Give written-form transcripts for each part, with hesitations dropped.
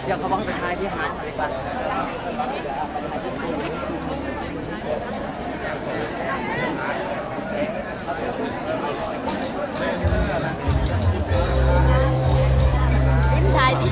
เดี๋ยวเขาบอกไปทายที่หาดเลยป่ะถ่ายดิ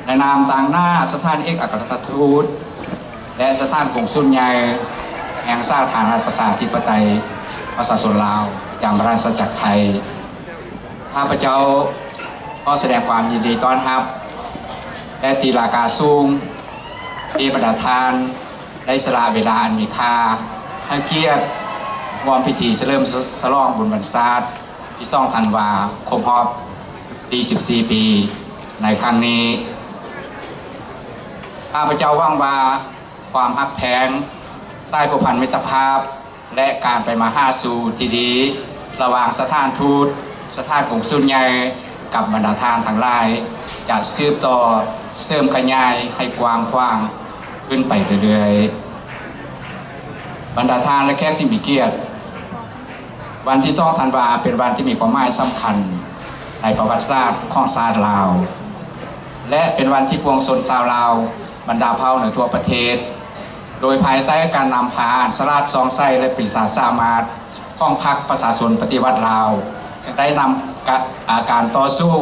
ในนามต่างหน้าสถานเอกอัครราชทูตและสถานกงสุลใหญ่แห่งสาธารณรัฐประชาธิปไตยประชาชนลาวอย่างราชจักรไทยข้าพเจ้าก็แสดงความยินดีต้อนรับและตีลากาสูงที่ประธานได้สละเวลาอันมีค่าให้เกียรติร่วมพิธีเฉลิมฉลองบุญบรรษาที่2 ธันวาคมรอบ 44 ปีในครั้งนี้ข้าพเจ้าหวังว่าความฮักแพงสายผูกพันมิตรภาพและการไปมาหาสู่ที่ดีระหว่างสถานทูตสถานกงสุลใหญ่กับบรรดาทางทั้งหลายจะสืบต่อเสริมขยายให้กว้างขวางขึ้นไปเรื่อยๆบรรดาทางและแขกที่มีเกียรติวันที่2 ธันวาเป็นวันที่มีความหมายสำคัญในประวัติศาสตร์ของชาติลาว และเป็นวันที่ปวงชนชาวลาวบรรดาเผ่าเหนือทั่วประเทศโดยภายใต้การนำพาอ่านสราชซองไส้และปริศาสามารถของพรรคประชาชนปฏิวัติลาวจะได้นำการต่อสู้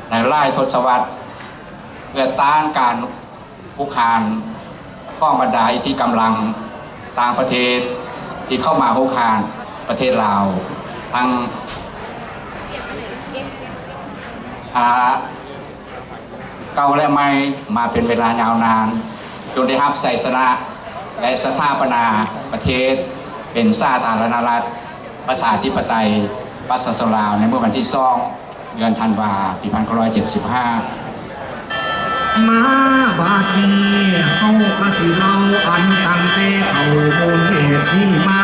ในไล่ทศวรรษเพื่อต้านการคุกคามของบรรดาอิทธิกำลังต่างประเทศที่เข้ามาคุกคามประเทศลาวทั้งเก่าและใหม่มาเป็นเวลายาวนานจนได้รับชัยชนะและสถาปนาประเทศเป็นสาธารณรัฐประชาธิปไตยประชาชนลาวในเมื่อวันที่2เดือนธันวาคมปี1975มาบาดนี้เฮากะสิเล่าอันตั้งแต่เอามูลเหตุที่มา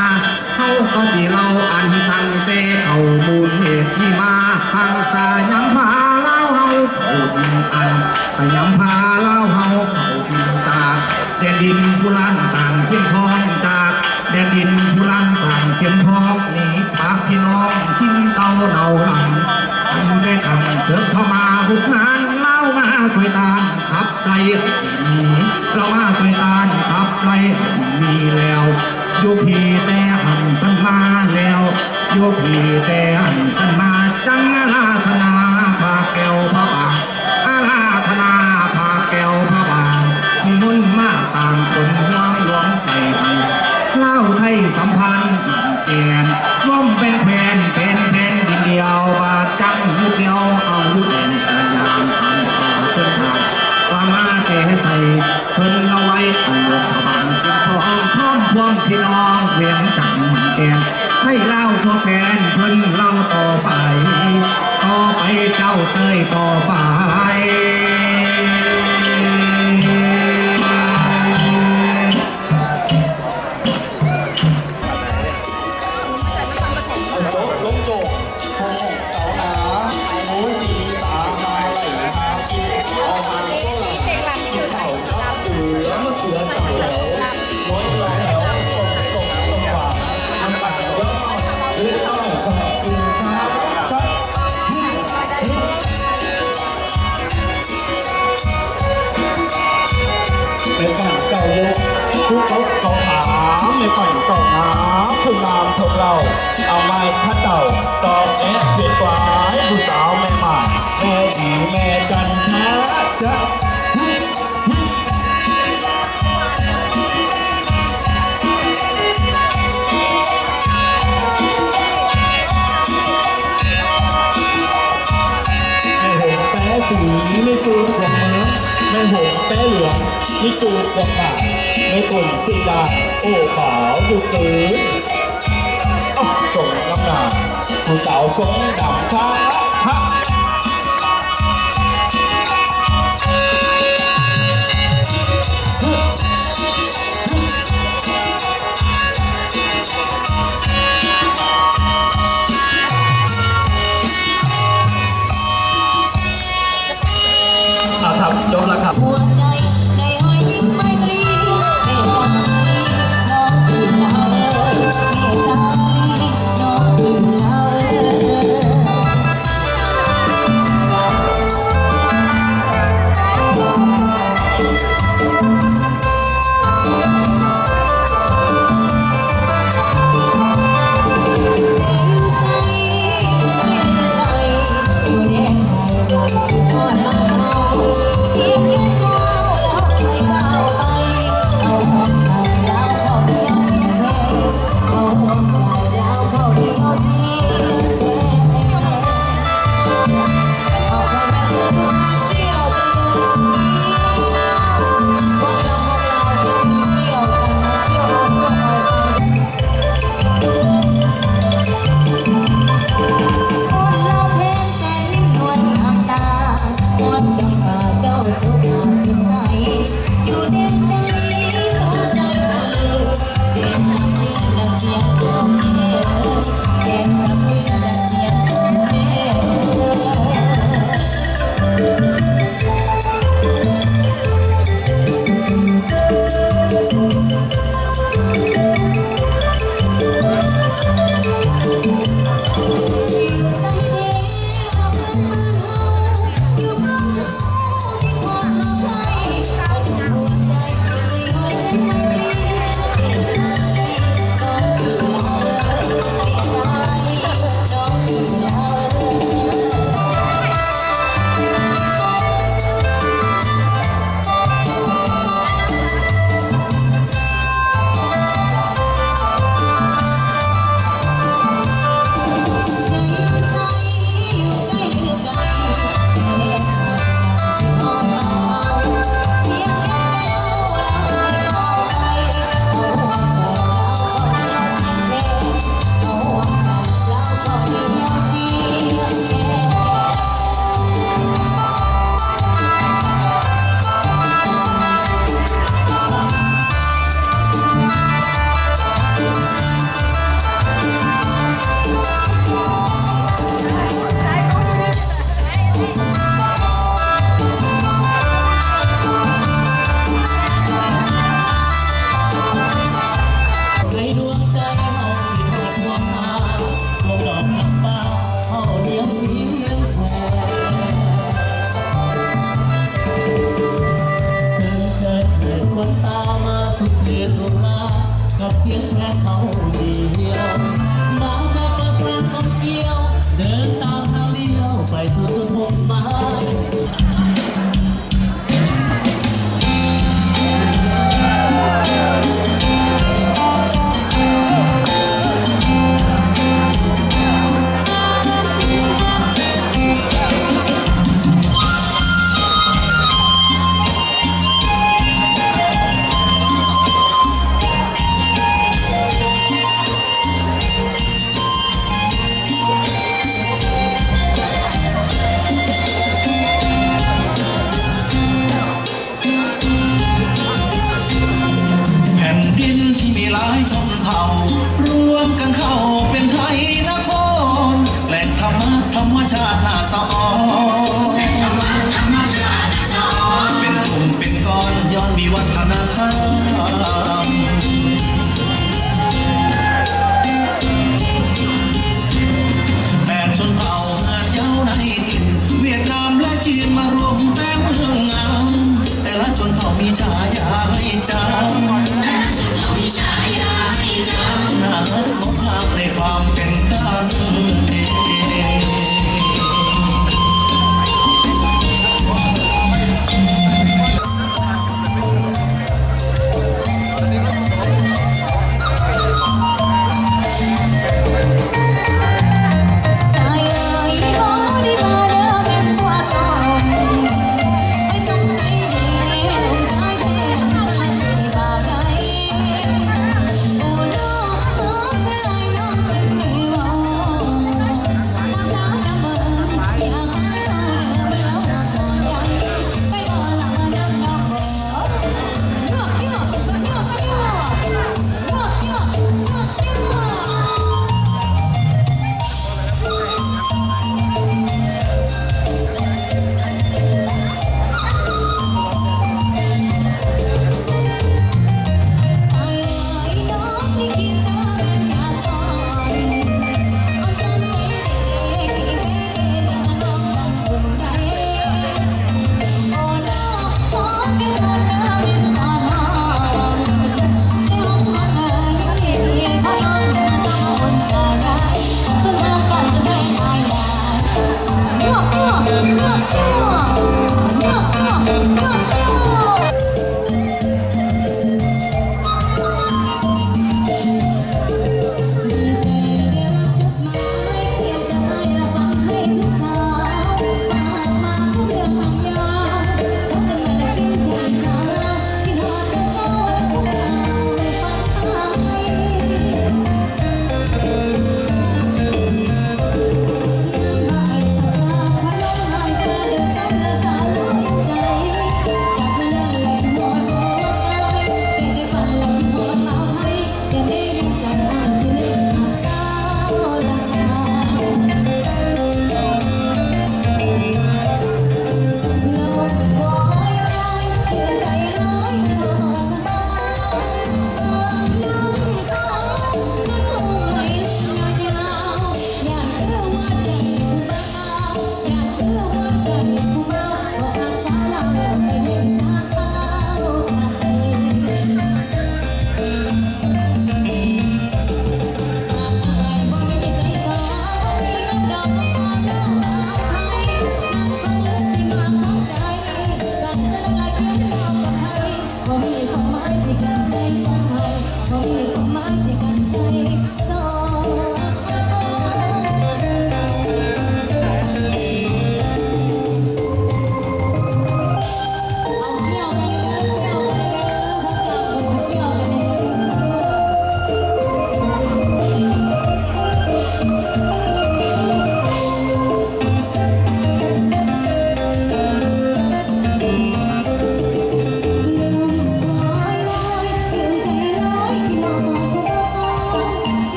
เฮากะสิเล่าอันตั้งแต่เอามูลเหตุที่มาทางสายัมพาเล่าเฮาเข้าดินอันสายัมพาเล่าเฮาเข้าดินจากแดนดินผู้ล้านสร้างเสียงทองจากแดนดินผู้ล้านสร้างเสียงทองนี่ปากพี่น้องกินเต้าเนาหลังอันได้คำเสือกเข้ามาบุกงานเล่ามาสวยตาขับไล่มีเรามาสวยตาขับไล่มีแล้วโยพีแต่หันสันมาแล้วโยพีแต่หันสันมาจังอาราธนาพาแก้วพระบางอาราธนาพาแก้วพระบางมีมุ่นมาสร้างคนห่วงหลวงใจให้เล่าไทยสัมพันธ์เกียนร่วมเป็นแผ่นเป็นแผ่นดินเดียวบาดจังยุดเดียวเอายุดเด่นสยามอันต่อขึ้นทางว่ามาเตะใส่เพิ่นเอาไว้เอาพระบางสิบทองพร้อมพวงพี่น้องเวียงจังมันแกนให้เล่าทั่วแผ่นเพิ่นเล่าต่อไปต่อไปเจ้าเต้ยต่อไปทุกเขาถามในฝันต่อน้ำคืองามของเราเอาไม้พัดเต่าตอกแอะเปลี่ยนกวายผู้สาวแม่มาแม่ดีแม่กันช้าจะสีไม่จูบหัวเมืองไม่หงแต้เหลืองไม่จูบหัวหนาไม่กลุ่มสีดาโอ้ขาวดูตื่นส่งน้ำหนาผู้สาวทรงดำช้าช้าครับจบแล้วครับหัวใจในอ้อยยิ้มไม่ตรีเมตตาน้องคือเราเมตตาน้องคือเราวันจำพาเจ้าสุภา จีนมารวมแป้เมืองงามแต่ละชนเผ่ามีฉายาให้จำ